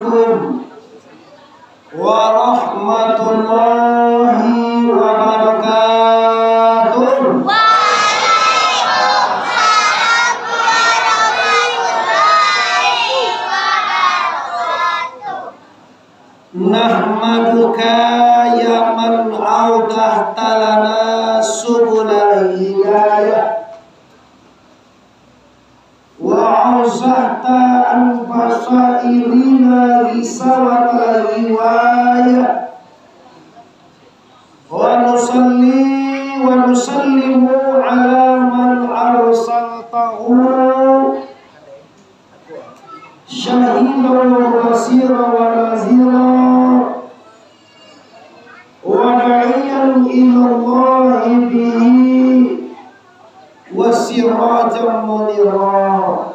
Assalamualaikum warahmatullahi wabarakatuh. Waalaikumsalam warahmatullahi wabarakatuh. Nahmaduka ya man awdah talana subulal hidayah wa awzahta an basairina risawatal riwayah wa nusalli wa nusallimu ala man arsaltahu syahidan wa basira wa nazira wa da'iyan ilallahi bihi wa sirajan munira.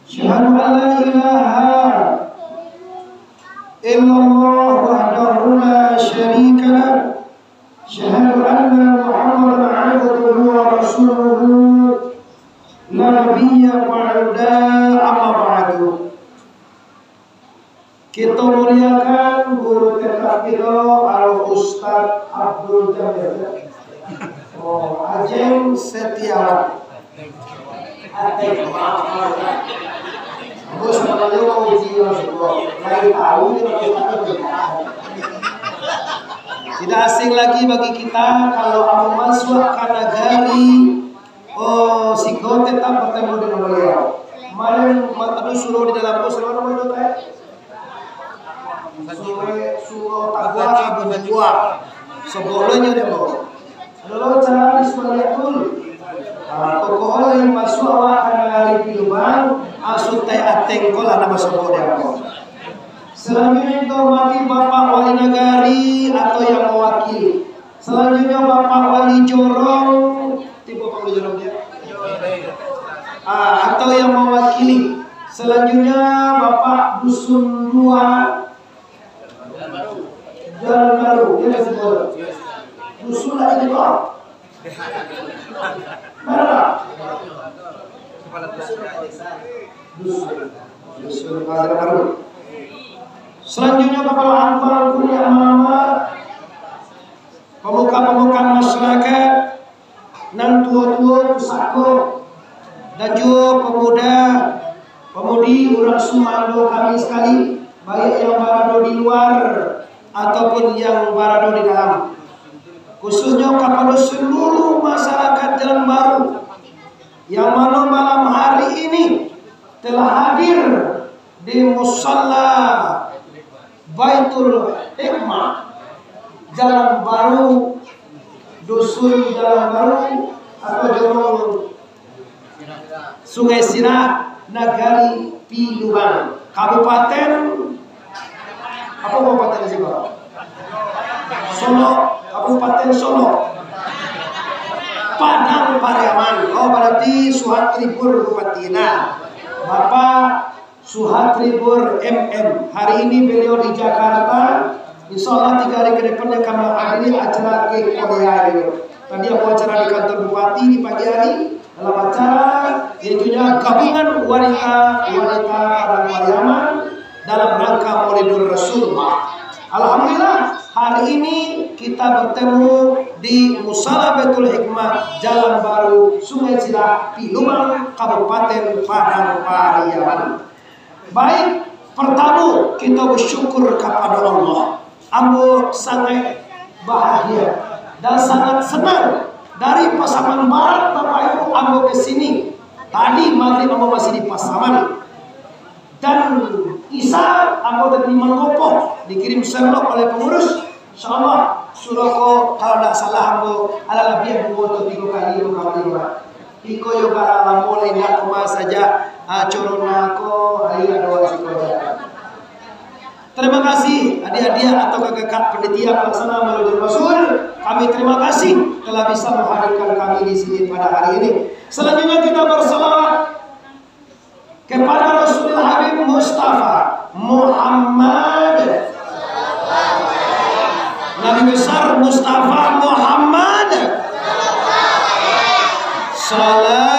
Syahadu an la ilaha illallah wahdahu la syarika lah. Syahadu anna Muhammadan abduhu wa rasuluhu la nabiyya ba'da, amma ba'du. Kita muliakan guru TK kita Al Ustaz Abdul Jamil. Ajeng Setiawan. Bos namanya mau uji tahu tidak asing lagi bagi kita kalau kamu masuk ke negari Sigo tetap bertemu dengan beliau. Kemarin tadi suruh di dalam bus mana itu teh? Suruh tagwa berdua. Sebelumnya dia mau. Lalu cara Ismailatul. Pokoknya yang masuk awak karena hari pilubang asut teh ateng kola nama sebut dia mau. Selanjutnya itu mati bapak wali negari atau yang mewakili. Selanjutnya bapak wali jorong, tipe bapak wali jorong dia. Atau yang mewakili. Selanjutnya bapak dusun 2 Jalan Baru, dia sebut. Dusun lagi itu. Mana? Dusun Jalan Baru. Selanjutnya kepala ampal kuliah mama, pemuka-pemuka masyarakat, nan tua-tua pusako, dan juga pemuda, pemudi orang Sumando kami sekali, baik yang berada di luar ataupun yang berada di dalam. Khususnya kepada seluruh masyarakat Jalan Baru yang mana malam hari ini telah hadir di musalla Baitul Hikmah Jalan Baru, Dusun Jalan Baru atau Jorong Sungai Sirak, Nagari Pilubang, Kabupaten apa kabupaten di sini? Solo, Kabupaten Solo. Padang Pariaman. Oh berarti Suhatribur Bupatina. Bapak Suhatribur MM. Hari ini beliau di Jakarta. Insya Allah 3 hari ke depannya kami hadiri acara ke Korea ini. Tadi aku acara di kantor Bupati di pagi hari. Dalam acara yaitunya gabungan wanita Padang Pariaman dalam rangka Maulidur Rasulullah. Alhamdulillah hari ini kita bertemu di Musala Baitul Hikmah Jalan Baru Sungai Sirak Pilubang Kabupaten Padang Pariaman. Baik, pertama kita bersyukur kepada Allah. Ambo sangat bahagia dan sangat senang dari Pasaman Barat Bapak Ibu ambo ke sini. Tadi maghrib ambo masih di Pasaman. Dan Isa ambo tadi Mangkopo dikirim Sherlock oleh pengurus. Insyaallah suroko kalau tidak salah ambo ala lebih buat 3 kali Iko yoga ala mulai nak koma saja coronako ayo ada wasikoja. Terima kasih adik-adik atau kakak panitia pelaksana Maulidur Rasul. Kami terima kasih telah bisa menghadirkan kami di sini pada hari ini. Selanjutnya kita berselawat kepada Rasulullah Habib Mustafa Muhammad, Nabi besar Mustafa Muhammad. Salatullah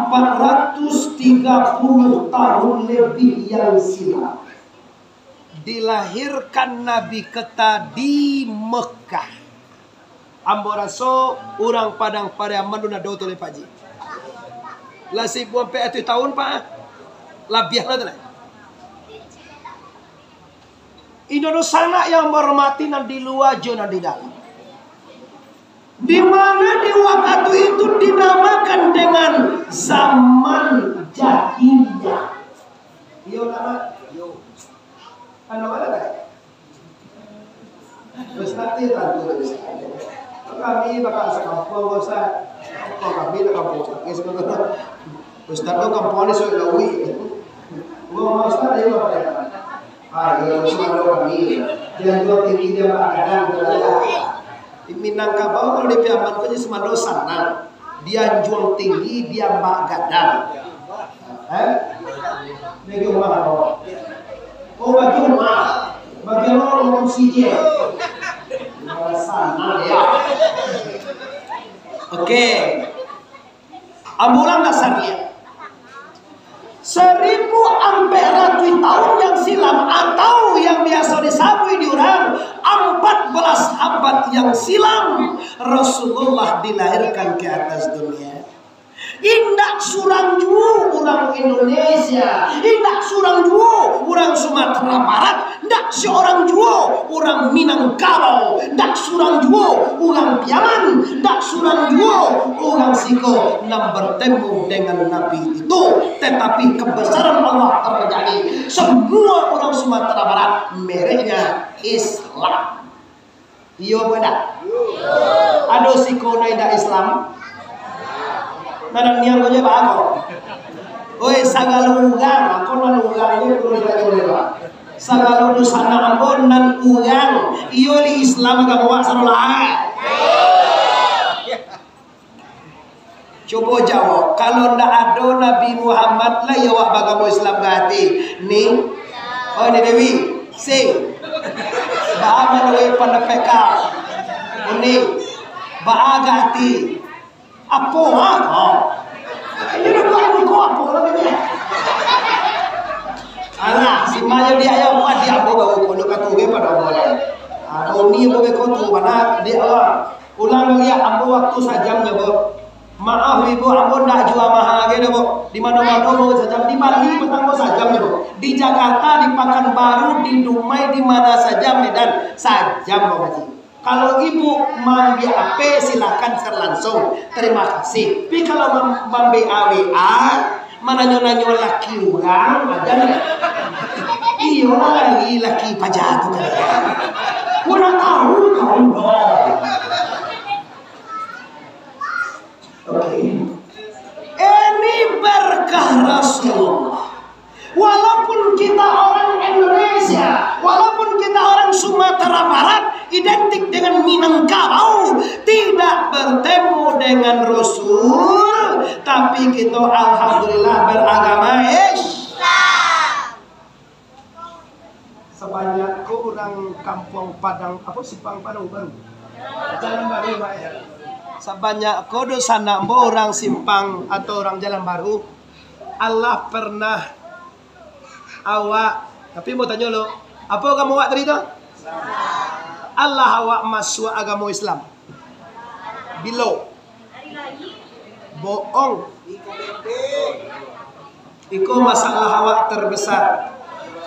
430 tahun lebih yang silam dilahirkan Nabi kita di Mekah. Amboraso orang Padang pada Manduna do tole Pak Ji. Lah si buang pe itu tahun Pak. Labiah lah tu. Indonesia yang menghormati nan di luar jo nan di dalam. Di mana di waktu itu dinamakan dengan zaman jahiliyah. Yo nama yo. Ano ada tak? Terus nanti tantu kami bakal sekampung Ustaz. Kok kami nak kampung Ustaz. Sebenarnya Ustaz tu kampung ni soal lawi. Gua Ustaz dia apa dia? Ya Ustaz kami. Dia jual tinggi dia kadang berada. Minangkabau kalau di Piaman punya semado sana. Dia jual tinggi dia mbak gadang. Bagi rumah apa? Oh bagi rumah. Bagi orang siji. Sana ya. Oke. Ambulan dasarnya 1400 tahun yang silam atau yang biasa disabui di orang 14 abad yang silam Rasulullah dilahirkan ke atas dunia. Indak surang jua orang Indonesia, indak surang jua orang Sumatera Barat, ndak seorang jua orang Minangkabau, ndak surang jua orang Piaman, ndak surang jua orang Siko yang bertemu dengan Nabi itu. Tetapi kebesaran Allah terjadi. Semua orang Sumatera Barat mereknya Islam. Iya benar. Ada Siko ndak Islam. Kadang niang ko ba ako? Oy sagalungan, ako nan ugang ko dito. Sagalun sana ambon nan ugang, iyo li Islam agawa sarulahan. Coba jawab, kalau ndak ada Nabi Muhammad lah ya wak bagamo Islam gati. Ning, oh ni Dewi, sing. Baaman we pandapeka. Ini baagati. Apo ha? Ini nak buat apa lagi ni? Alah, si Maya dia yang buat dia apa bawa kono katuge pada boleh. Oni boleh kotu mana dia Allah. Ulang lihat ambo waktu sajamnya bo. Maaf ibu ambo ndak jual mahal gitu bo. Di mana-mana bo sajam di Bali petang bo sajamnya bo. Di Jakarta, di Pekanbaru, di Dumai, di mana saja Medan sajam bo haji. Kalau ibu mambi AP silakan share langsung. Terima kasih. Tapi kalau mambi AWA mana nyonya laki orang ada nih. Iyo lagi laki pajak tu kan. Kurang tahu kau dong. Oke. Ini berkah Rasulullah. Walaupun kita orang Indonesia, walaupun kita orang Sumatera Barat, identik dengan Minangkabau, tidak bertemu dengan Rasul, tapi kita alhamdulillah beragama Islam. Sebanyak orang kampung Padang, apa Simpang Padang baru, Jalan Baru, Pak ya. Sebanyak kodo sana orang Simpang atau orang Jalan Baru, Allah pernah awak, tapi mau tanya lo, apa kamu awak tadi tu? Allah awak masuk agama Islam. Bilo. Bohong. Itu masalah awak terbesar.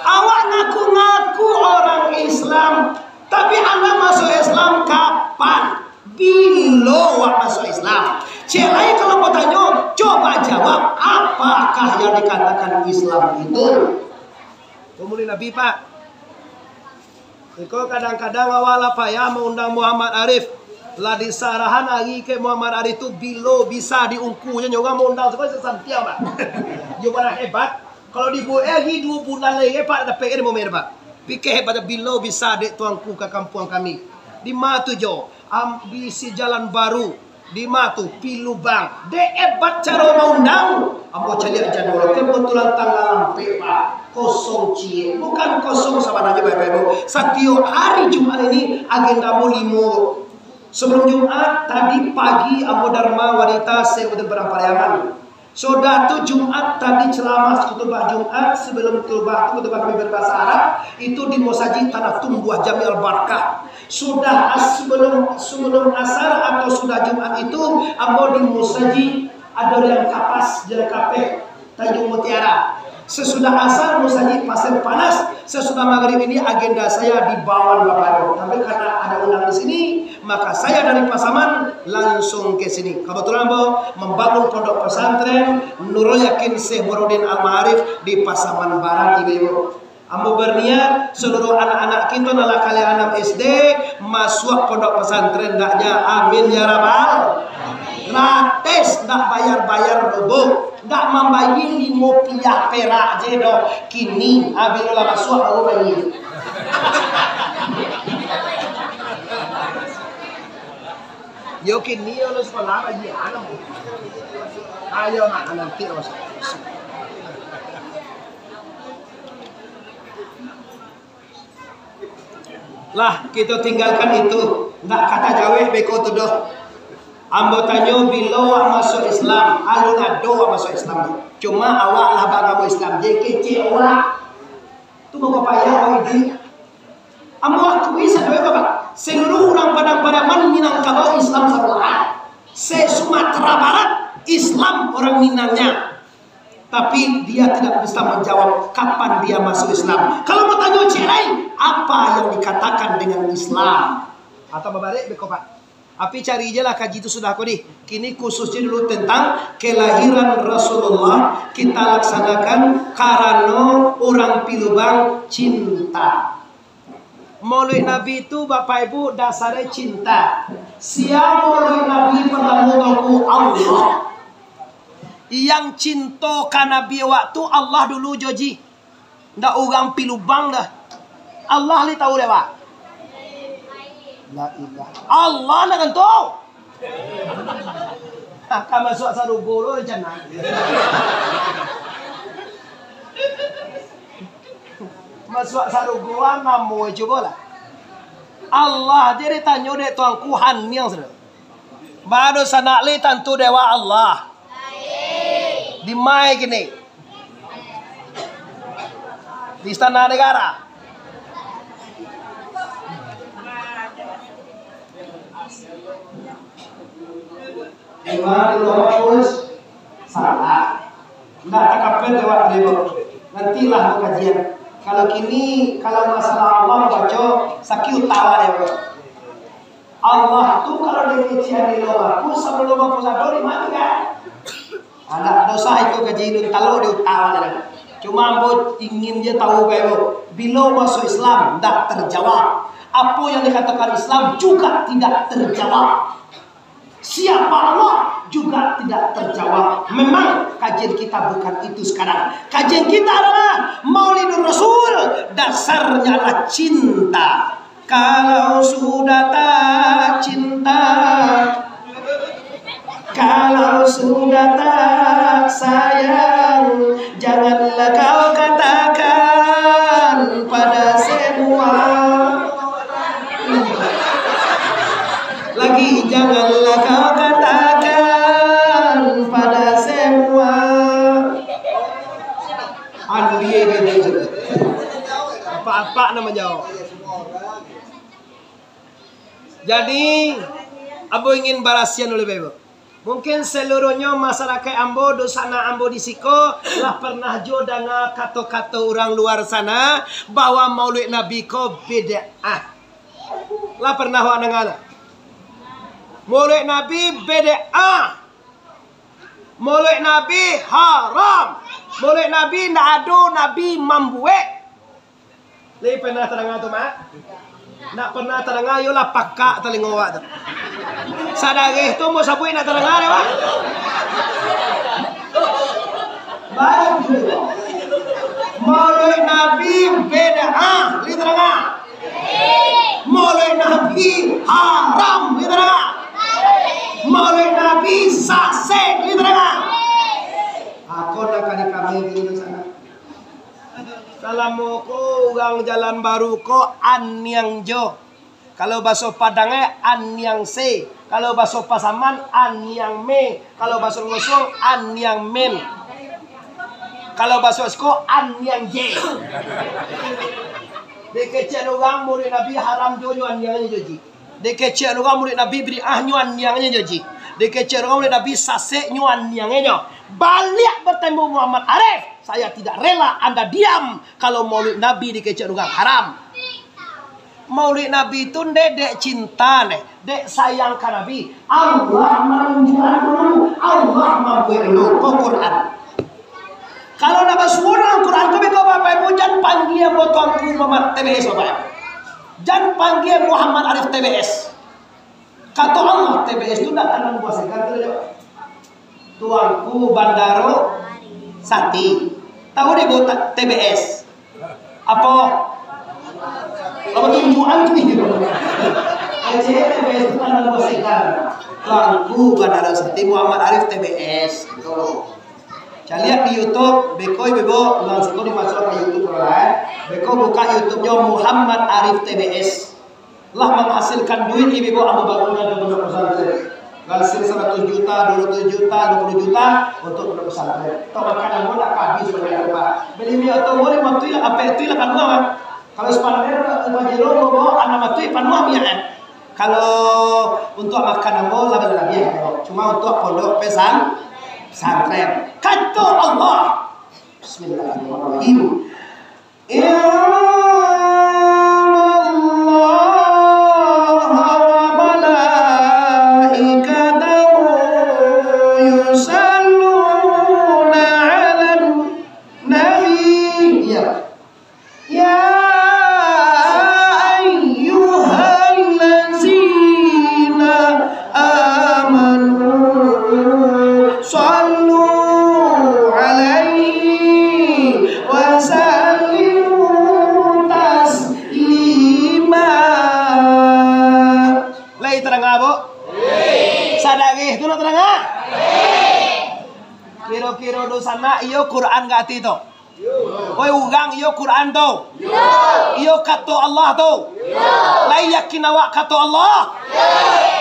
Awak ngaku-ngaku orang Islam, tapi anda masuk Islam kapan? Bilo awak masuk Islam. Celai kalau mau tanya, coba jawab apakah yang dikatakan Islam itu? Kemudian Nabi Pak, Iko kadang-kadang awal apa ya mengundang Muhammad Arif lah disarahan lagi ke Muhammad Arif itu bilo bisa diungkunya juga mau undang sekolah sesantia Pak. Yo pada hebat. Kalau dibuat lagi 2 bulan lagi Pak ada PR mau Pak. Pikir hebat bilo bisa dek tuangku ke kampung kami. Di matu jo, ambisi jalan baru. Di matu pilu bang. Dek hebat cara mau undang. Ambo cari jadwal kebetulan tanggal lampe Pak. Kosong cie, bukan kosong sama aja Bapak-Ibu. Setiap hari Jumat ini agenda mau 5. Sebelum Jumat tadi pagi Ambo Dharma wanita saya udah berpariaman. Sudah tuh Jumat tadi ceramah khutbah Jumat, sebelum khutbah kami berbahasa Arab itu di Mosaji Tanah Tumbuh Jamil Barakah. Sudah sebelum asar atau sudah Jumat itu ambo di Mosaji ada yang kapas jalan kafe Tanjung Mutiara. Sesudah asar Mosaji Pasir Panas, sesudah maghrib ini agenda saya di Bawang Bapak. Tapi karena ada undang di sini, maka saya dari Pasaman langsung ke sini. Kebetulan Bo membangun pondok pesantren Nurul Yakin Syekh Burhanuddin Al-Ma'arif di Pasaman Barat ini. Ambo berniat seluruh anak-anak kita nala kalian 6 SD masuk pondok pesantren daknya. Amin ya rabbal. Gratis, ndak bayar-bayar robo, ndak membayar 5 rupiah perak jedo. Kini abilah masuk aku bayar. Yo kini yo lo sekolah lagi anak. Ayo nak nanti masuk. Lah kita tinggalkan itu. Ndak kata Jawa beko tuduh. Ambo tanyo bila masuk Islam, alun ado masuk Islam. Cuma awak lah bagamu Islam, JKC awak. Tu mau payah ini. Ambo akui sadaya Bapak. Seluruh orang Padang-Padaman Minangkabau Islam sarua. Se Sumatera Barat Islam orang Minangnya. Tapi dia tidak bisa menjawab kapan dia masuk Islam. Kalau mau tanya cerai, apa yang dikatakan dengan Islam? Atau berbalik beko Pak. Tapi cari aja lah kaji itu sudah kodi. Kini khususnya dulu tentang kelahiran Rasulullah kita laksanakan karena orang pilubang cinta. Maulid Nabi itu Bapak Ibu dasarnya cinta. Siapa Maulid Nabi pertama Allah. Yang cinta kan Nabi waktu Allah dulu Joji. Ndak orang pilubang dah. Allah li tahu deh Pak. La ilaha Allah nak kentu. Akan masuk sarugo lo rencana. Masuk sarugo ngamu coba lah. Allah jadi tanya dek tuangku han yang sudah. Baru sanak li tentu dewa Allah. Di mai gini. Di istana negara. Gimana di luar salah. Nggak takapin lewat lewat. Nantilah kajian. Kalau kini kalau masalah Allah baca sakit utawa deh. Allah tuh kalau dikecian di luar aku sebelum aku sadar di mana kan? Ada dosa itu kaji itu kalau diutawa deh. Cuma ambot ingin dia tahu kayak bila masuk Islam tidak terjawab. Apa yang dikatakan Islam juga tidak terjawab. Siapa Allah juga tidak terjawab. Memang kajian kita bukan itu sekarang. Kajian kita adalah Maulidur Rasul. Dasarnya adalah cinta. Kalau sudah tak cinta, kalau sudah tak sayang, janganlah kau katakan pada semua. Lagi janganlah kau katakan pada semua. Anu dia gitu. Apa-apa nama jawab. Jadi, Ambo ingin barasian oleh Bebo. Mungkin seluruhnya masyarakat Ambo, dosana Ambo di Siko, lah pernah jo dengar kata-kata orang luar sana bahwa Maulid Nabi ko bid'ah. Lah pernah wak dengar? Maulid Nabi bid'ah. Maulid Nabi haram. Maulid Nabi ndak ada Nabi membuat. Lagi pernah terdengar tu mak? Nak pernah terdengar yolah pakak telinga awak tu. Sadare tu mau sabui nak terdengar awak. Baik tu. Maulid Nabi bid'ah, li terdengar. Maulid Nabi haram, li terdengar. Maulid Nabi sasek, li terdengar. Aku nak kali kami di sana. Salamu ko orang jalan baru ko an yang jo. Kalau bahasa Padangnya an yang se. Kalau bahasa Pasaman an yang me. Kalau bahasa Ngosong an yang men. Kalau bahasa Esko an yang je. Dekecek orang murid Nabi haram jonyo an yang joji. Dekecek orang murid Nabi beri nyuan yang joji. Dekecek orang murid Nabi sase nyuan yang balik bertemu Muhammad Arif. Saya tidak rela Anda diam kalau maulid Nabi dikecek orang haram. Maulid Nabi itu dek cinta nih, dek sayang ke Nabi. Allah menunjukkan dulu, Allah mampu dulu ke Quran. Kalau nak bersuara Quran, kau bapak ibu jangan panggil tuanku Muhammad TBS bapak. Jangan panggil Muhammad Arif TBS. Kata Allah TBS itu datang puasa kata tuanku Bandaro Sati. Tahu deh buat TBS. Apa? Apa tunjukan gitu. Aceh TBS itu kan nama segar. Tuanku Bandara Sati Muhammad Arif TBS. Gitu. Saya lihat di YouTube, Bekoi bebo langsung dimasuk ke YouTube lah. Beko buka YouTube-nya Muhammad Arif TBS. Lah menghasilkan duit ibu Abu Bakar dan pondok pesantren. Hasil 100 juta, 200 juta, 20 juta untuk pondok pesantren. Tahu makanan mau nak habis sebenarnya Pak. Beli dia atau boleh matu apa itu lah kan mau. Kalau sepanjang bajero mau anak matu panua ya kan. Kalau untuk makanan mau lah lebih ya. Cuma untuk pondok pesantren. Kata Allah. Bismillahirrahmanirrahim. Kira-kira dosana iyo Quran gak itu. Oi ugang iyo Quran tu. Iyo kata Allah tu. Lai yakin awak kata Allah.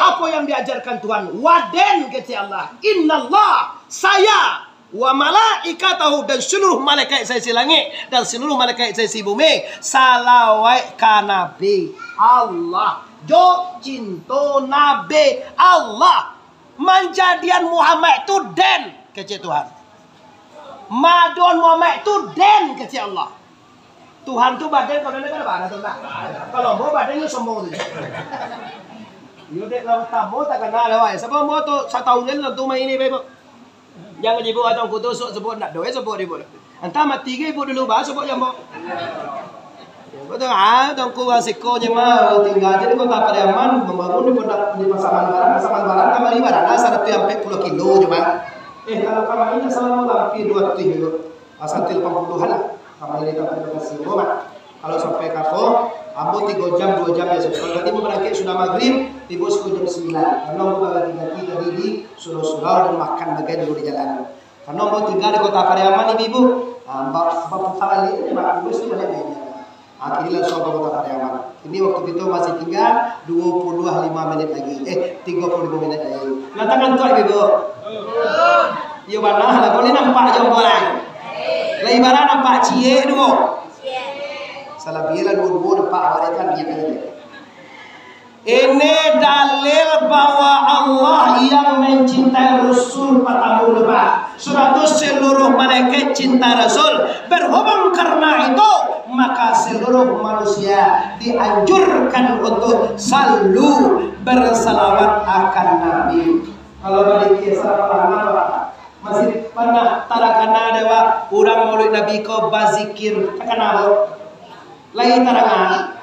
Apa yang diajarkan Tuhan? Waden kata Allah. Innallah saya wa malaikatahu dan seluruh malaikat saya si langit dan seluruh malaikat saya si bumi salawat ka nabi Allah. Jo cinta nabi Allah. Manjadian Muhammad itu den kecil Tuhan. Madon Muhammad itu den kecil Allah. Tuhan tu badan kalau ada apa tuh tak? Kalau mau badannya sombong tu. Yo dek kalau tamu tak kenal lewat. Siapa mau tu 1 tahun kan tu main ini bebo. Jangan ibu atau kutu sebut nak doa sebut ibu. Entah mati ke ibu dulu bah sebut yang mau. Betul tongku asiko jema tinggal jadi kota Pariaman membangun di pasaman barang kamar ibarat asal itu sampai 10 kilo cuma kalau kamar ini selama hampir 2 kilo asal 80-an lah kamar ini dapat kasih kalau sampai kapo ambo 3 jam 2 jam ya kalau nanti mau berangkat sudah maghrib tiba jam 9 karena mau bagi tiga di surau-surau dan makan bagian dulu di jalan karena mau tinggal di kota Pariaman ibu bapak kali ini makan bus itu banyak banyak. Akhirnya langsung ke kota Pariaman. Ini waktu itu masih tinggal 25 menit lagi. 35 menit lagi. Nah tangan tuan ibu. Iya mana? Lah kau ni nampak jom orang. Lah ibarat nampak cie dulu. Salah biar dulu nampak awak kan dia kali. Ini dalil bahwa Allah yang mencintai Rasul pertama lepas. Suatu seluruh malaikat cinta Rasul. Berhubung karena itu maka seluruh manusia dianjurkan untuk selalu bersalawat akan Nabi. Kalau balik kisah apa? Masih pernah tarakana dewa orang maulid Nabi ko bazikir takana lagi tarangan.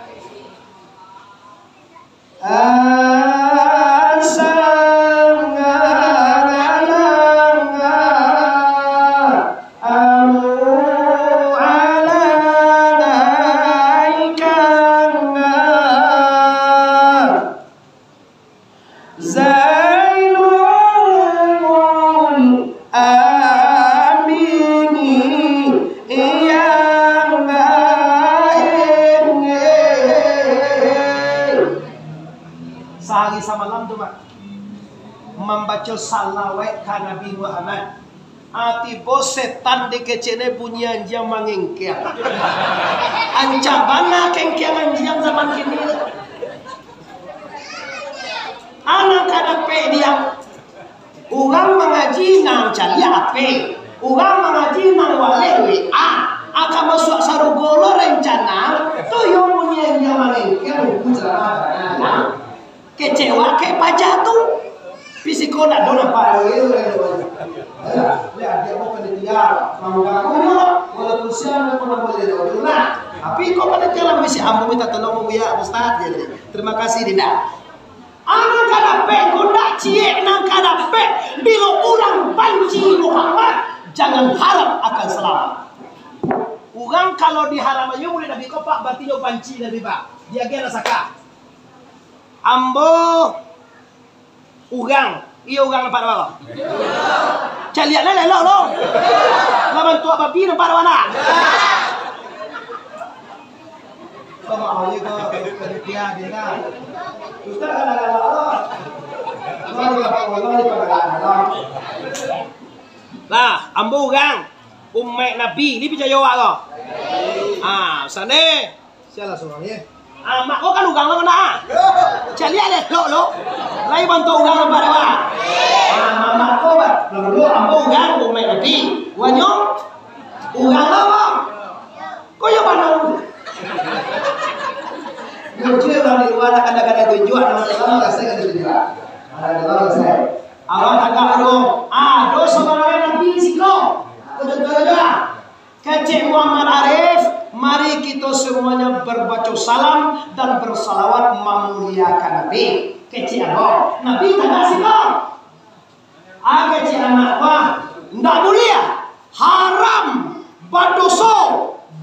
samalam tuh mak membaca salawat ke Nabi Muhammad. Ati bos setan di kecene bunyi anjang mangengkiang. Ancabana kengkiang anjang zaman kini. Anak kada pe dia. Urang mengaji nang calia ape. Urang mengaji nang wale WA. Aka masuk sarugolo rencana. Tu yang bunyi anjang mangengkiang bukan kecewa ke pajatu. Pisiko nak dona paru. Lihat dia mau panitia, mau kamu walaupun siapa pun boleh dulu. Nah, tapi kok panitia lah mesti ambo minta tolong ya Ustaz. Jadi terima kasih tidak. Anak kada pe gondak cie nang kada pe bila orang banci Muhammad jangan harap akan selamat. Orang kalau diharamannya boleh Nabi kau pak berarti yo banci Nabi pak. Dia kena saka. Ambo ugang, iya ugang nampak apa? Caliak lah lelok lo. Laman tua babi nampak mana? Kau mau aja kau kerja dia kan? Ustaz ada lo. Lah, ambo ugang, umat Nabi ni percaya awak lo. Sana, siapa seorangnya? Mak kau kan ugang lo kena. Caliak lelok lo. Lai bantu ugang nampak apa? Mak kau bah, lalu ambo ugang umat Nabi. Wanyo ugang apa? Kau yang mana? Muncul orang di luar kadang-kadang tunjuk nama Allah saya kan tunjuk. Ada orang saya. Awak tagak dong. Dosa orang Nabi siko. Betul-betul. Kecik Muhammad Arif, mari kita semuanya berbaca salam dan bersalawat memuliakan Nabi. Kecik apa? Nabi tagak siko. Kecik anak apa? Ndak mulia, haram, berdosa,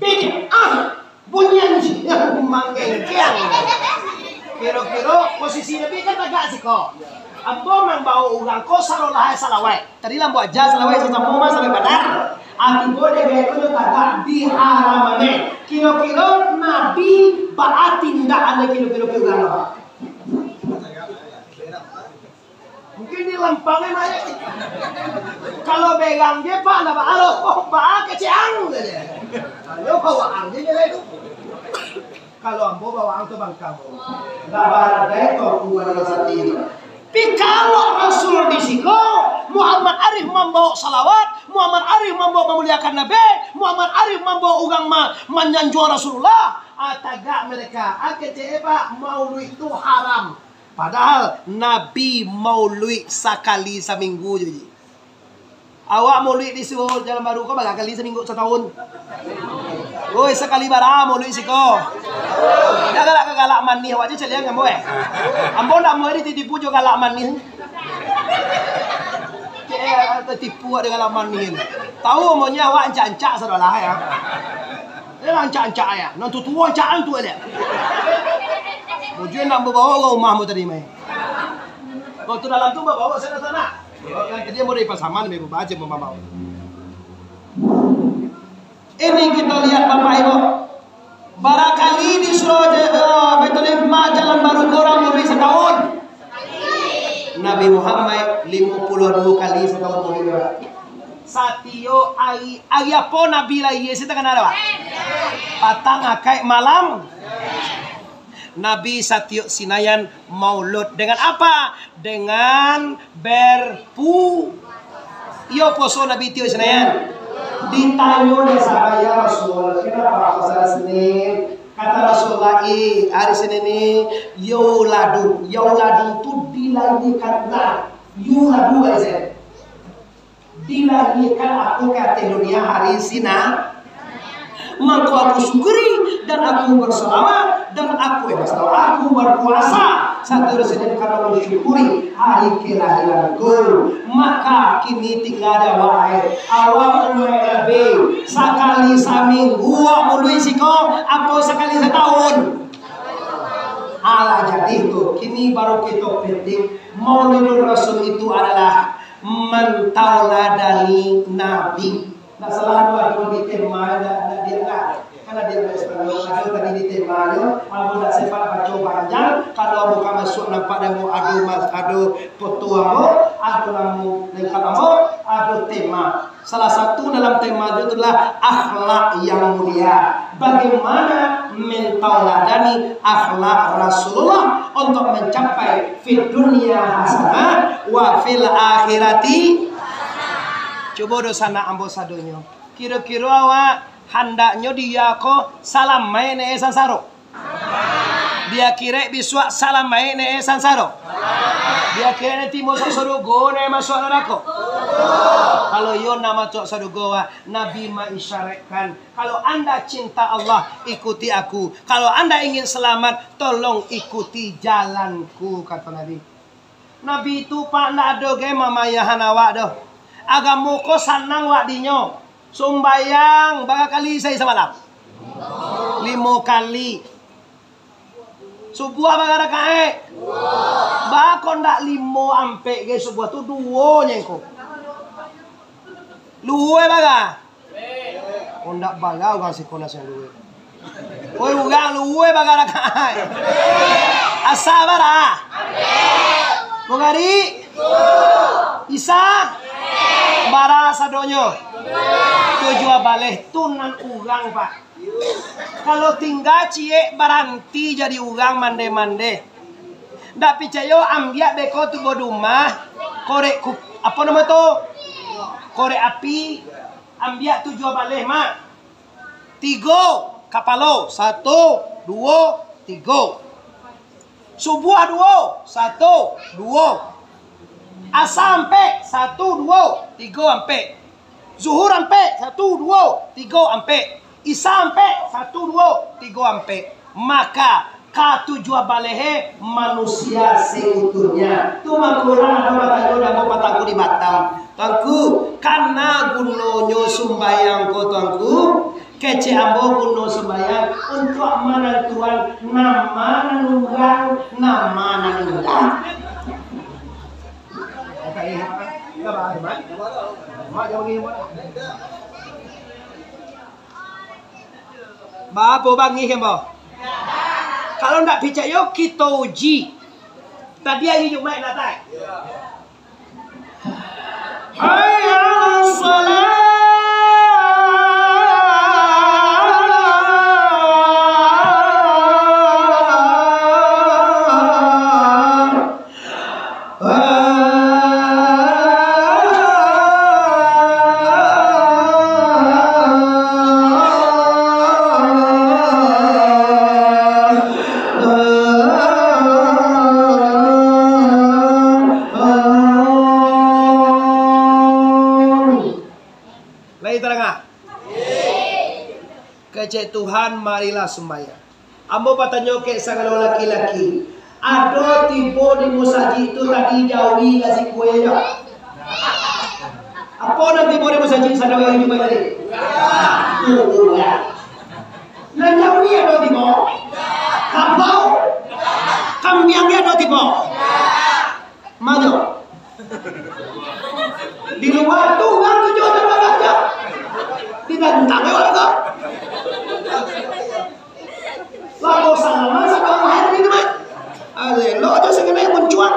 bid'ah. Bunyian yang mangengkiang. Kira-kira posisi Nabi kan tagak siko. Ambo mang bawa orang ko sarolah salawat. Tadi lah buat jas salawat sama mama sampai badar. Aki boleh gaya ko tagak di haramane. Kira-kira Nabi baat tindak ada kira-kira orang. Mungkin di lampangnya aja. Kalau pegang dia pak, nak alo, pak keciang saja. Ayo bawa angin dia itu. Kalau ambo bawa angin bangkang. Nggak ada itu bukan sati itu. Tapi kalau Rasul di siko, Muhammad Arif membawa salawat, Muhammad Arif membawa memuliakan Nabi, Muhammad Arif membawa ugang menyanjung Rasulullah. Tagak mereka, pak maulid itu haram. Padahal Nabi maulid sekali seminggu jadi. Awak maulid di Jalan Jalan Baru kau berapa kali seminggu setahun? Woi sekali bara maulid siko. Dah galak manis awak je celian kamu Ambo nak mau ini tipu juga galak manis. Tipu ada galak manis. Tahu maunya awak ancak-ancak saudara ya. Dia ancak-ancak ya. Nanti tua ancaan tu dia. Mujur nak bawa ke rumahmu tadi mai. Kau tu dalam tu bawa sana. Kan dia mau dari pasaman mai baca mama. Ini kita lihat Bapak Ibu. Barangkali di surau Baitul Hikmah Jalan Baru korang lebih setahun. Nabi Muhammad 52 kali setahun boleh. Satio ai apa Nabi lagi kita kan ada Pak? Patang akai malam. Nabi Satyo Sinayan maulud dengan apa? Dengan Iyo poso Nabi Tio Sinayan. Ditanya oleh saya Rasul, kenapa puasa Senin? Kata Rasulullah, hari Senin ini yauladu itu dilahirkan yuladu aja. Dilahirkan aku ke dunia hari Sina. Maka aku syukuri dan aku berselawat dan aku berpuasa satu Senin karena mensyukuri hari kelahiranku. Maka kini tinggal ada wae awak Nabi sekali seminggu mului siko apa sekali setahun. Ala jadi itu kini baru kita penting Maulidul Rasul itu adalah mentauladani Nabi. Nah selalu ada di tema ada dia kan Karena dia ada tadi di temanya, ambo tak sempat baca panjang. Kalau ambo masuk nampak demo adu foto ambo, adu lamu lengkap ambo, adu tema. Salah satu dalam tema itu adalah akhlak yang mulia. Bagaimana mentauladani akhlak Rasulullah untuk mencapai fid dunya hasanah wa fil akhirati. Coba dosana ambo sadonyo. Kira-kira awak handaknya dia ko salam main sansaro. Dia kira biswa salam main sansaro. Dia kira nanti masuk surga ne masuk neraka. Kalau yo nama masuk surga, Nabi mengisyaratkan, kalau Anda cinta Allah, ikuti aku. Kalau Anda ingin selamat, tolong ikuti jalanku, kata Nabi. Nabi itu pak ndak ada ge mamayahan awak doh. Agamu ko sanang wak dinyo. Sumbayang berapa kali saya semalam? 5 kali. Subuh berapa rakaat? 2. Bakon ndak 5 ampe ge subuh tu 2 nyengko. Luwe baga? Oh ndak baga ugang sikona sing luwe. Oi ugang luwe baga rakaat. Asa bara? Bogari? Isa? Bara sadonyo. Tujuh baleh tunan ugang pak. Kalau tinggal cie baranti jadi ugang mande-mande. Ndak picayo ambiak beko tu bodumah. Korek apa nama tu? Korek api. Ambiak tujuh baleh mak. 3 kapalo. 1, 2, 3. Subuh 2, 1, 2. Asa ampe 1, 2, 3 ampe. Zuhur ampe 1, 2, 3 ampe. Isa ampe 1, 2, 3 ampe. Maka K7 balehe manusia seutuhnya. Tu makurang ada matayo dan patangku di Batam. Tuanku, karena gunonyo sumbayang ko tuanku. Kece ambo guno sembayang untuk mana Tuhan nama nanunggang nama nanunggang. Bapak bangi kembo. Kalau ndak percaya kita uji. Tadi ayo cuma natai. Hayya salat. Kecek Tuhan marilah sembahyang. Ambo patanya ke sagala laki-laki. Ada tiba di musaji itu tadi jauhi kasih kue ya. Apa nanti tiba di musaji sadar yang juga tadi? Nah jauhi ada tiba. Kapau. Kambiangnya ada tiba. Maju. Di luar tuh kan tujuh aja. Tidak tentang warga. Lalu sama sekarang hari ini mah, lo aja sekarang muncuan.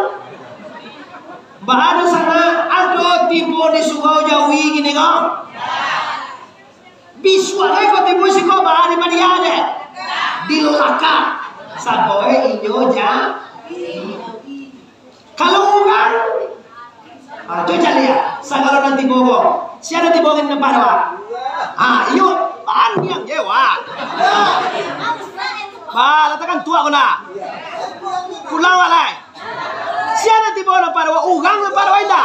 Bahada sana ada tibo di Surau Jawi gini kan? Biswa kau tibo sih kau bahada di ada di Laka, saboe inyo ja. Kalau kan, coba lihat, sekarang nanti bobo, siapa nanti bohongin tempat apa? Iyo, yang jewa. Latakan tua kena. Pulau alai. Siapa tiba orang pada ugang pada waida.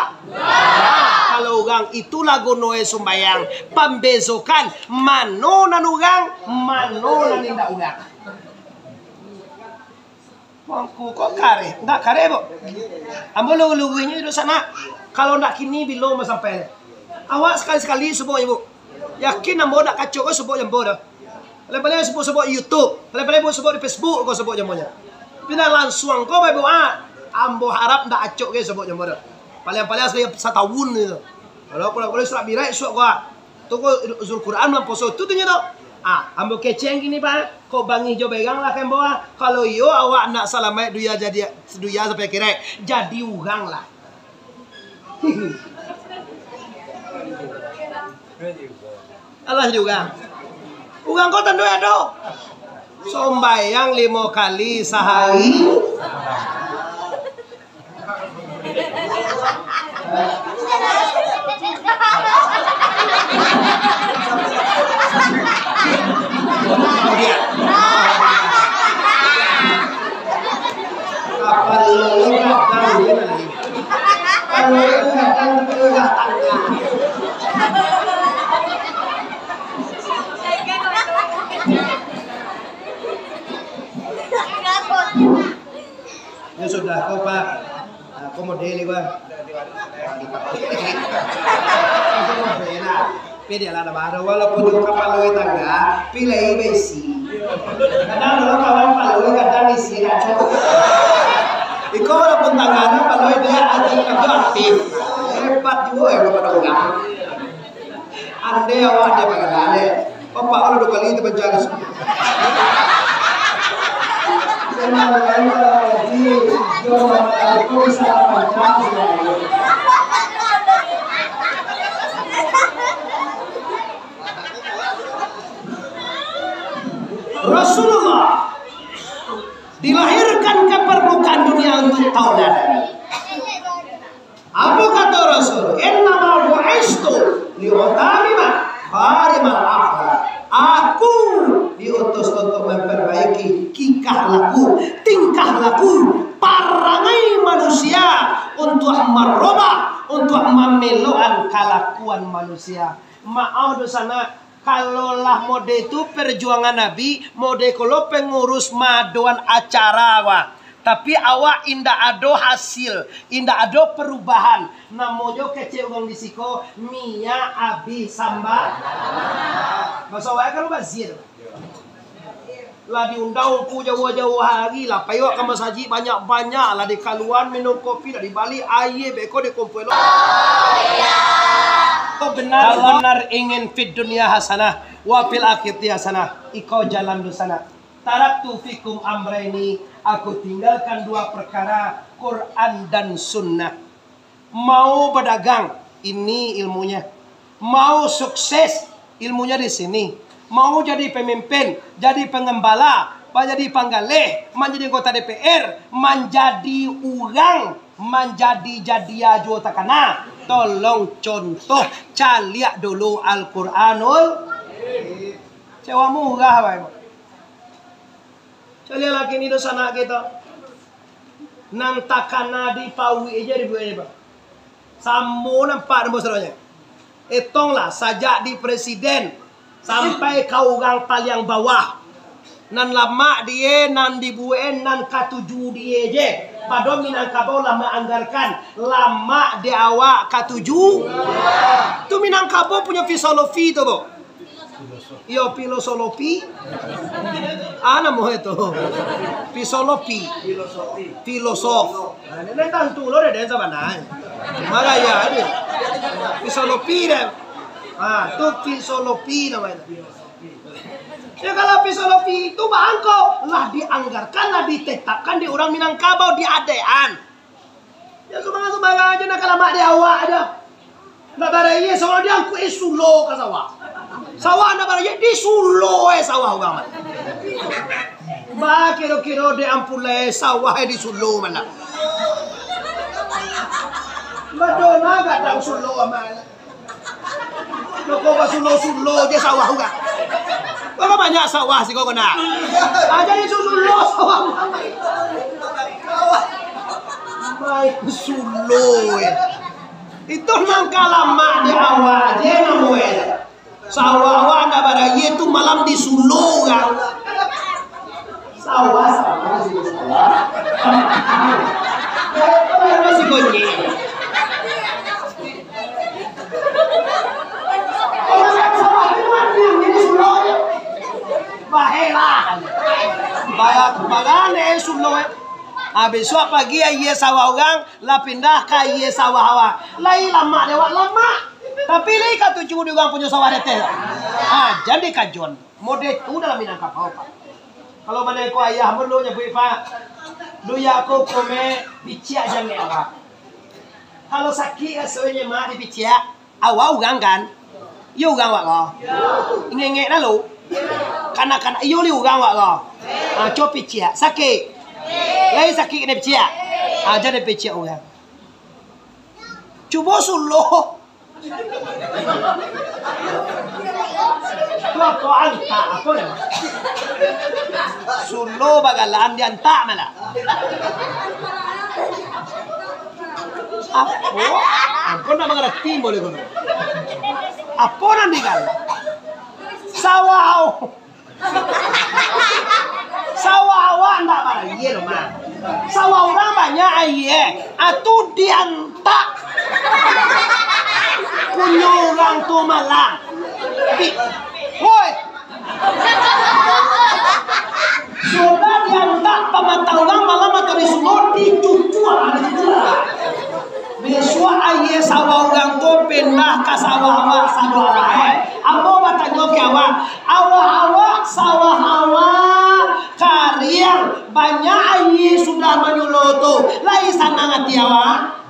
Kalau ugang itulah gonoe sumbayang. Pembesokan mano nan ugang, mano nan indah ugang. Wangku kok kare, enggak kare bo. Ambo lugu-lugunya di sana. Kalau ndak kini bilo mas sampai. Awak sekali-sekali subuh ibu. Yakin ambo ndak kacau ke subuh jambo dah. Lepas-lepas sebut YouTube, lepas-lepas sebut di Facebook, kau sebut jamunya. Bila langsung kau baik ambo harap ndak acok ke sebut jamu dah. Paling-paling sekali 1 tahun itu. Kalau surat birai surat kau, tu kau Zul Quran dalam poso tu tanya tu. Ambo keceng gini Pak. Kok bangi jo begang lah kan bawa. Kalau yo awak nak salamai duya jadi duya sampai kira jadi urang lah. Allah jadi urang. Urang kau tentu ada. Sombayang 5 kali sehari. Ya sudah kau Pak, kau modeli gua. Pede lah baru walaupun di kapal lo tangga, pilih besi. Kadang lo kawan kalau kadang isi rancang. Iko walaupun tangganya kalau dia aktif, hebat juga ya kepada orang. Ande awak dia pakai Bapak kalau 2 kali itu penjaga. Rasulullah dilahirkan ke permukaan dunia untuk tauladan. Apa kata Rasul? Innama bu'istu liutamima harimal akhlak. Aku diutus untuk memperbaiki tingkah laku parangai manusia, untuk merubah, untuk memelukan kelakuan manusia. Maaf dosana. Kalaulah mode itu perjuangan Nabi, mode kalau pengurus maduan acara wah. Tapi awak indah ada hasil, indah ada perubahan. Namojo kecil orang disiko, Mia Abi Samba. Masa awak kan bazir. Lah diundang ku jauh-jauh hari lah. Payok kamu saji banyak-banyak lah di kaluan minum kopi lah di Bali aye beko di kumpul. Kau benar ingin fit dunia hasanah wa fil akhirati hasanah. Iko jalan di sana. Taraktu fikum amraini, aku tinggalkan 2 perkara, Quran dan sunnah. Mau berdagang, ini ilmunya. Mau sukses, ilmunya di sini. Mau jadi pemimpin, jadi pengembala, menjadi panggaleh, menjadi anggota DPR, menjadi orang, menjadi ajo takana. Tolong contoh, caliak dulu Al-Quranul. Sewa murah Bapak. Caliak lagi ini dosa anak kita. Nang takana di pawi aja di buaya Pak. Sambo nampak nombor seronya. Etonglah sajak di presiden sampai ke orang paling bawah. Nan lama dia, nan dibuat, nan katuju dia je. Padahal Minangkabau lama anggarkan. Lama di awak katuju. Tu Minangkabau punya filosofi tu, Bo. Yo filosofi. Ana mo itu. Filosofi. Filosof. Ini tantu lo deh sama nai. Maka ya dia. Filosofi deh. Tu filosofi namanya. Ya kalau filosofi itu bangko lah dianggarkan, lah ditetapkan di orang Minangkabau di adean. Ya semua aja nak lama di awak aja. Nak baraya sawah dia aku sulo ke sawah. Sawah nak baraya di sulo sawah orang. Ba kira-kira de ampule sawah di sulo mana. Madonna gak tahu sulo mana. Loko ba sulo dia sawah juga. Kau banyak sawah sih kau kena. Jadi sulo sawah. Baik sulo. Itu nangka lama di awal dia namuel. Sawah wana baraya itu malam di sulo kan. Sawah sih. Masih konye. Bahelah. Bayar bagane sulo. Besok pagi iya sawah orang, lah pindah ke iya sawah awak. Lai lama lewat lama. Tapi lika tuh cuma diugang punya sawah teh. Jadi kajon. Mode itu dalam Minangkabau Pak. Kalau mana ko ayah perlu nya Pak. Duya ko kome bicia aja ngewa. Kalau sakit asonya mah di bicia, awau ugang kan? Yo ugang wak lo. Ngenge na lo. Kana iyo li ugang wak lo. Cho bicia sakit. Lai sakit ni bicia. Jadi bicia ugang. Cuba suluh. Tuh kau anta apa ni? Suluh bagalan dia anta mana? Apa? Apa nak mengerti boleh kau? Apa nanti kan? Sawah. Sawah awak tak mana? Iya loh mah. Sawah orang banyak iya. Atu diantak. Punya orang tu malang. Woi. Sudah diantak pemantau orang malam atau disuruh dicucuk besok ayah sawah orang tu pindah ke sawah awak sawah lain. Apa batanya ke awak sawah awak kariang banyak ayah sudah menyuluh tu. Lai sana ngati awak.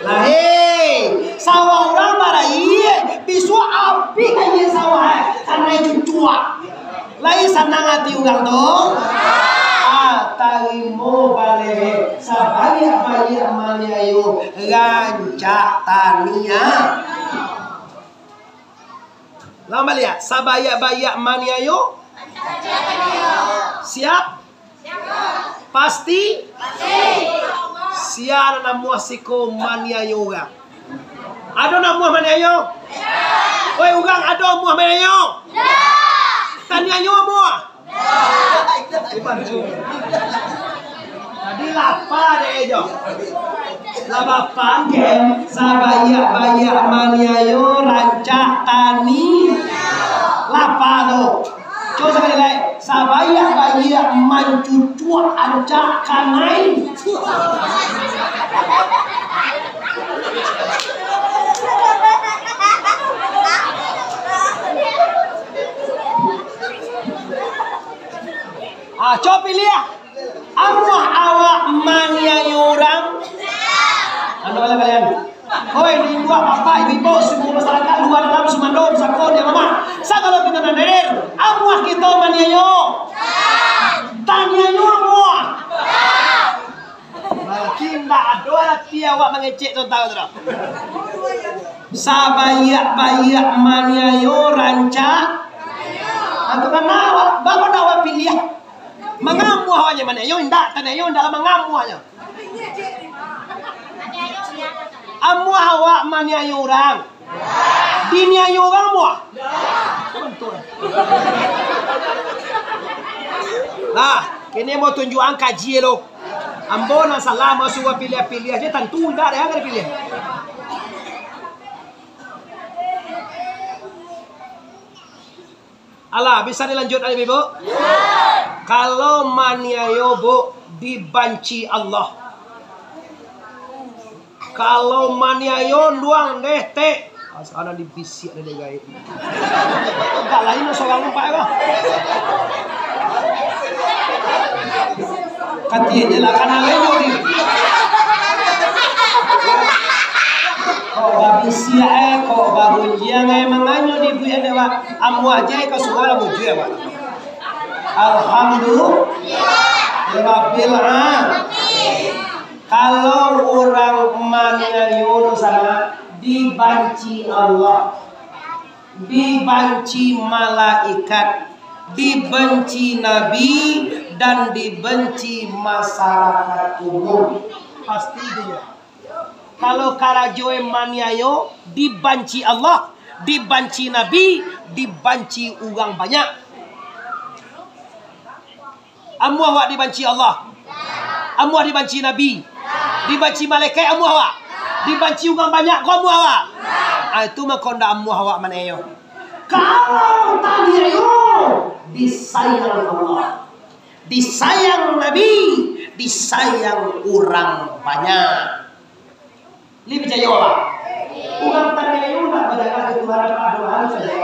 Lai sawah orang barai besok api ayah sawah karena cucuk. Lai sana ngati orang tu. Tarimo bale sabaya manyayo rancak tania. Lama lihat sabaya manyayo. Siap? Pasti? Siar namuah siko manyayo ga. Ada namuah manyayo? Oi ugang ada muah manyayo? Tanyayo muah? Tadi lapar deh jo. Lapapan ke sabaya maniayo rancak tani. Lapar tu. Coba sekali lagi. Sabaya mancucuk rancak kanai. Coba pilih ya. Amuah awak maniayo orang. Anu bala kalian. Hoi di dua bapak ibu semua masyarakat luar dalam Sumando Sakon ya mama. Kalau kita nandir, amuah kita maniayo. Taniayo amuah. Mungkin tak ada dia awak mengecek tu tahu tak? Sabaya maniayo rancak. Atau kan awak, bapak awak pilih. Mengamu awaknya mana? Yo indak, tanya yo dalam mengamu aja. Amu awak mana yo orang? Dinia yo orang mu? Nah, kini mau tunjuk kaji lo. Ambo na salah masuk pilih aja tentu indak ada yang pilih. Alah, bisa dilanjut lagi ibu? Kalau maniayo bu dibanci Allah. Kalau maniayo doang deh teh. Asana dibisik ada gaya. Enggak lain seorang pak ya. Katanya lah karena leyo ni. Kau babisi kau babunjia menganyo di buya dewa. Amu aja kau sekolah bujuya pak. Alhamdulillah. Kalau orang maniayo sana dibanci Allah, dibanci malaikat, dibenci Nabi dan dibenci masyarakat umum. Pasti dia. Kalau karajoe maniayo dibanci Allah, dibanci Nabi, dibanci orang banyak. Amu awak dibanci Allah. Amu dibanci Nabi. Dibanci malaikat amu awak. Dibanci orang banyak kau amu awak. Itu makonda amu awak manayo. Kalau tadi ayo disayang Allah. Disayang Nabi, disayang orang banyak. Li percaya awak. Ugang tanayu nak berjaga ke Tuhan berdoa saja.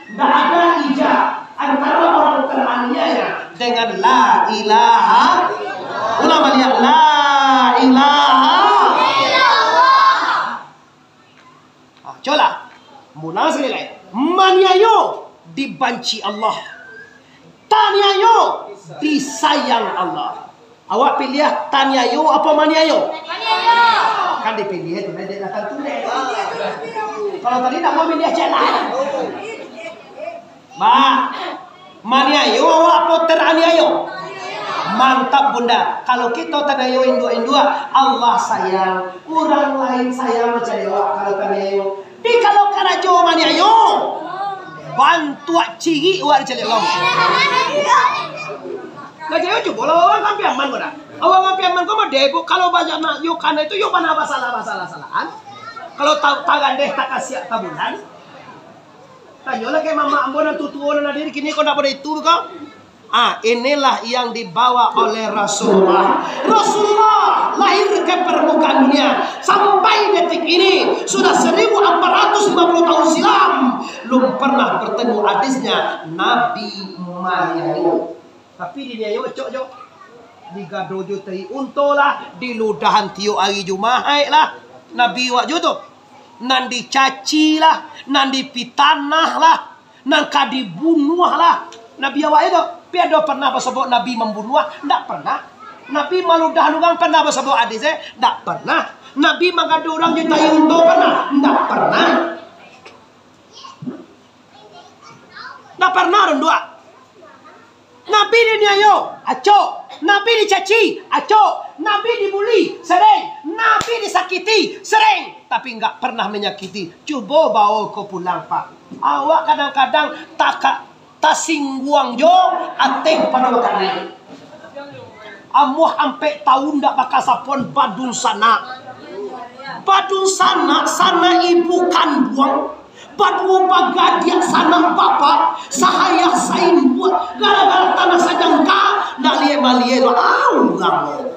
Tidak ada ijab antara orang teraniaya dengan la ilaha. Ulama lihat la ilaha. Coba mulai sekali lagi. Maniayo dibanci Allah. Taniayo disayang Allah. Awak pilih taniayo apa maniayo? Maniayo. Kan dipilih itu dia datang tulis. Kalau tadi tak mau pilih jalan. Maniayo apa teraniayo? Mantap bunda. Kalau kita taniayo indua Allah sayang, orang lain sayang macam awak kalau taniayo. Di kalau karajo maniayo bantu ciri awak jadi Allah. Kajian coba lah orang kampi aman kau dah. Awak kampi aman kau mah debo kalau baca nak yuk kana itu yuk mana masalah-masalahan. Kalau tangan deh tak kasih tabulan. Tanyalah kayak mama ambo dan tutuan dan diri kini kau nak pada itu kau. Inilah yang dibawa oleh Rasulullah. Rasulullah lahir ke permukaan dunia sampai detik ini sudah 1450 tahun silam belum pernah bertemu hadisnya Nabi Maniayo. Tapi di dia yo cok di gadojo tei untolah di ludahan tio hari Jumaat lah Nabi wak jo tu nan dicaci lah nan dipitanah lah nan kadibunuh lah Nabi awak itu piado pernah bersebut Nabi membunuh ndak pernah Nabi maludahan orang pernah bersebut hadis ndak pernah Nabi mengadu orang jo tei unto pernah ndak pernah rendua. Nabi diniayo, aco. Nabi dicaci, aco. Nabi dibuli, sering. Nabi disakiti, sering. Tapi enggak pernah menyakiti. Coba bawa kau pulang pak. Awak kadang-kadang tak singguang jo, ateh pada waktu. Amuh ampe tahun ndak bakal sapon badun sana. Badun sana ibu kandung. Badua bagadia sana bapak sahaya sain buat gara-gara tanah sajangka ndak lie malie lo orang